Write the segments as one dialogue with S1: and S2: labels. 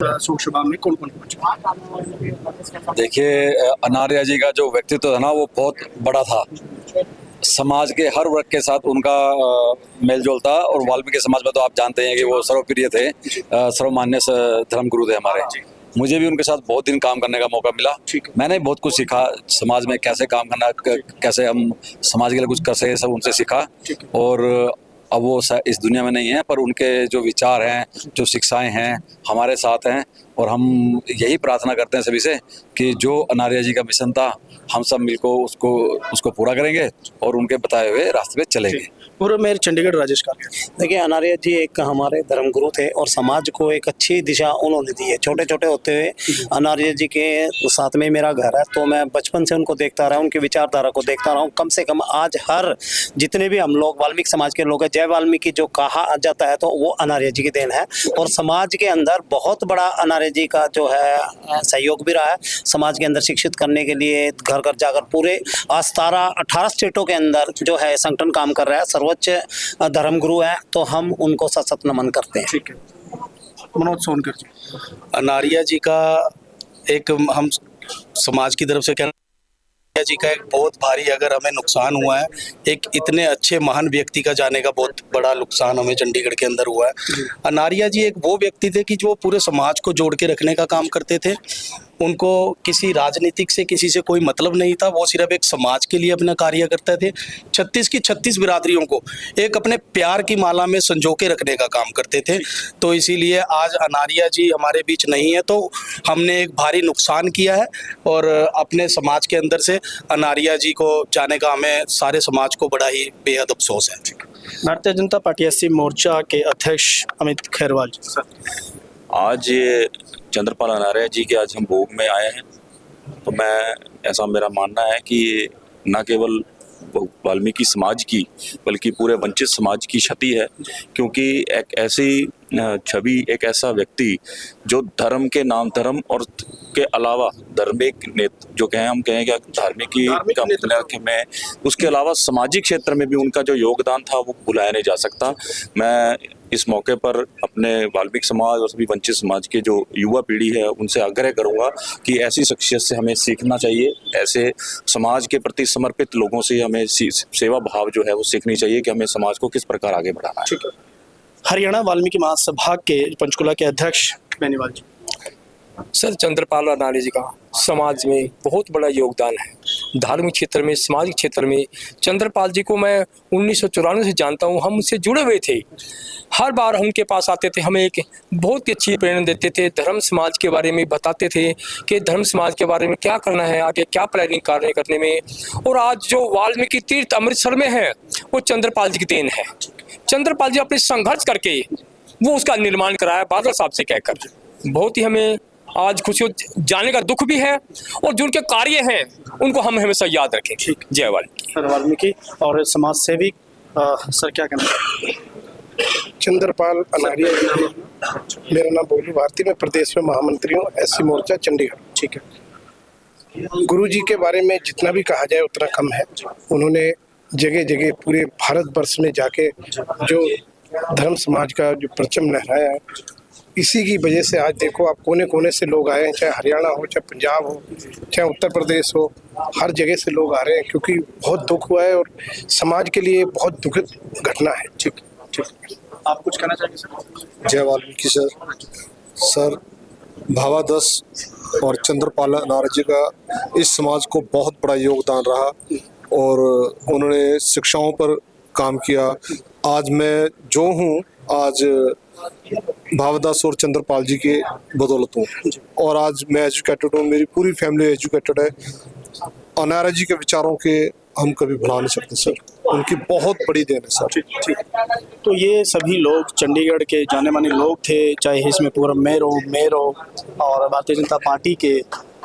S1: शोक सभा में कौन कौन पहुंचा?
S2: देखिए, अनार्या जी का जो व्यक्तित्व है ना, वो बहुत बड़ा था। समाज के हर वर्ग के साथ उनका मेलजोल था। और वाल्मीकि समाज में तो आप जानते हैं कि वो सर्वप्रिय थे, सर्वमान्य धर्मगुरु थे हमारे। मुझे भी उनके साथ बहुत दिन काम करने का मौका मिला। मैंने बहुत कुछ सीखा, समाज में कैसे काम करना, कैसे हम समाज के लिए कुछ कर सके, सब उनसे सीखा। और अब वो इस दुनिया में नहीं है, पर उनके जो विचार हैं, जो शिक्षाएं हैं, हमारे साथ हैं। और हम यही प्रार्थना करते हैं सभी से कि जो अनार्या जी का मिशन था, हम सब मिलकर उसको पूरा करेंगे और उनके बताए हुए रास्ते पे चलेंगे।
S1: पूर्व मेयर चंडीगढ़ राजेश कालिया।
S3: देखिए, अनार्या जी एक हमारे धर्मगुरु थे और समाज को एक अच्छी दिशा उन्होंने दी है। छोटे छोटे होते हुए अनार्या जी के साथ में मेरा घर है, तो मैं बचपन से उनको देखता रहा, उनकी विचारधारा को देखता रहा हूँ। कम से कम आज हर जितने भी हम लोग वाल्मीकि समाज के लोग हैं, जय वाल्मीकि जो कहा जाता है, तो वो अनार्या जी की देन है। और समाज के अंदर बहुत बड़ा अनार्या जी का जो है सहयोग भी रहा है। समाज के अंदर शिक्षित करने के लिए घर घर जाकर पूरे 18 स्टेटों के अंदर जो है संगठन काम कर रहा है। सर्वोच्च धर्मगुरु है, तो हम उनको सशक्त नमन करते हैं।
S1: ठीक है, मनोज सोनकर जी।
S4: अनार्या जी का एक हम समाज की तरफ से कहना जी का एक बहुत भारी अगर हमें नुकसान हुआ है, एक इतने अच्छे महान व्यक्ति का जाने का बहुत बड़ा नुकसान हमें चंडीगढ़ के अंदर हुआ है। अनार्या जी एक वो व्यक्ति थे कि जो पूरे समाज को जोड़ के रखने का काम करते थे। उनको किसी राजनीतिक से किसी से कोई मतलब नहीं था, वो सिर्फ एक समाज के लिए अपना कार्य करते थे। 36 की 36 बिरादरियों को एक अपने प्यार की माला में संजो के रखने का काम करते थे। तो इसीलिए आज अनार्या जी हमारे बीच नहीं है, तो हमने एक भारी नुकसान किया है। और अपने समाज के अंदर से अनार्या जी को जाने का हमें सारे समाज को बड़ा ही बेहद अफसोस है।
S1: भारतीय जनता पार्टी एससी मोर्चा के अध्यक्ष अमित खैरवाल जी। सर,
S5: आज ये चंद्रपाल अनार्या जी के आज हम भोग में आए हैं, तो ऐसा मेरा मानना है कि न केवल वाल्मीकि समाज की बल्कि पूरे वंचित समाज की क्षति है। क्योंकि एक ऐसी छवि, एक ऐसा व्यक्ति जो धर्म के नाम, धर्म और के अलावा धार्मिक जो हम कहें क्या धार्मिक में उसके अलावा सामाजिक क्षेत्र में भी उनका जो योगदान था वो भुलाया नहीं जा सकता। मैं इस मौके पर अपने वाल्मीकि समाज और सभी वंचित समाज के जो युवा पीढ़ी है उनसे आग्रह करूंगा कि ऐसी शख्सियत से हमें सीखना चाहिए। ऐसे समाज के प्रति समर्पित लोगों से हमें सेवा भाव जो है वो सीखनी चाहिए कि हमें समाज को किस प्रकार आगे बढ़ाना है।
S1: ठीक है। हरियाणा वाल्मीकि महासभा के पंचकुला के अध्यक्ष बेनीवाल जी।
S6: सर, चंद्रपाल अनार्या जी का समाज में बहुत बड़ा योगदान है। धार्मिक क्षेत्र में, सामाजिक क्षेत्र में चंद्रपाल जी को मैं 1994 से जानता हूँ। हम उनसे जुड़े हुए थे। हर बार हम उनके पास आते थे, हमें एक बहुत ही अच्छी प्रेरणा देते थे। धर्म समाज के बारे में बताते थे कि धर्म समाज के बारे में क्या करना है, आगे क्या प्लानिंग कार्य करने में। और आज जो वाल्मीकि तीर्थ अमृतसर में है वो चंद्रपाल जी की देन है। चंद्रपाल जी अपने संघर्ष करके वो उसका निर्माण कराया बादल साहब से कहकर। बहुत ही हमें आज खुशी जाने का दुख भी है, और जो उनके कार्य हैं उनको हम हमेशा याद रखें।
S1: ठीक,
S6: जय वाल्मीकि।
S1: सर, वाल्मीकि और समाज सेवी सर क्या कहना है?
S7: चंद्रपाल अनार्या जी। मेरा नाम बोलू भारती, मैं प्रदेश में महामंत्री हूँ, एससी मोर्चा चंडीगढ़।
S1: ठीक है।
S7: गुरु जी के बारे में जितना भी कहा जाए उतना कम है। उन्होंने जगह जगह पूरे भारतवर्ष में जाके जो धर्म समाज का जो परचम लहराया है, इसी की वजह से आज देखो आप कोने कोने से लोग आए हैं, चाहे हरियाणा हो, चाहे पंजाब हो, चाहे उत्तर प्रदेश हो, हर जगह से लोग आ रहे हैं क्योंकि बहुत दुख हुआ है और समाज के लिए बहुत दुखद घटना है।
S1: ठीक, आप कुछ कहना चाहेंगे सर?
S8: जय वाल्मीकि सर। सर, भावादस और चंद्रपाल अनार्या जी का इस समाज को बहुत बड़ा योगदान रहा और उन्होंने शिक्षाओं पर काम किया। आज मैं जो हूँ, आज भावदास और चंद्रपाल जी के बदौलत हूँ और आज मैं एजुकेटेड हूँ, मेरी पूरी फैमिली एजुकेटेड है। अनार्या जी के विचारों के हम कभी भुला नहीं सकते सर, उनकी बहुत बड़ी देन है सर।
S1: ठीक। तो ये सभी लोग चंडीगढ़ के जाने माने लोग थे, चाहे इसमें पूर्व मेयर हो और भारतीय जनता पार्टी के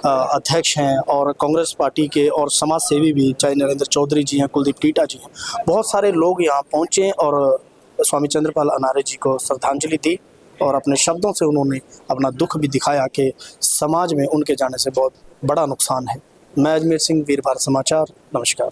S1: अध्यक्ष हैं और कांग्रेस पार्टी के और समाज सेवी भी, चाहे नरेंद्र चौधरी जी हैं, कुलदीप टीटा जी हैं। बहुत सारे लोग यहाँ पहुँचे और स्वामी चंद्रपाल अनार्या जी को श्रद्धांजलि दी और अपने शब्दों से उन्होंने अपना दुख भी दिखाया कि समाज में उनके जाने से बहुत बड़ा नुकसान है। मैं अजमेर सिंह, वीर भारत समाचार, नमस्कार।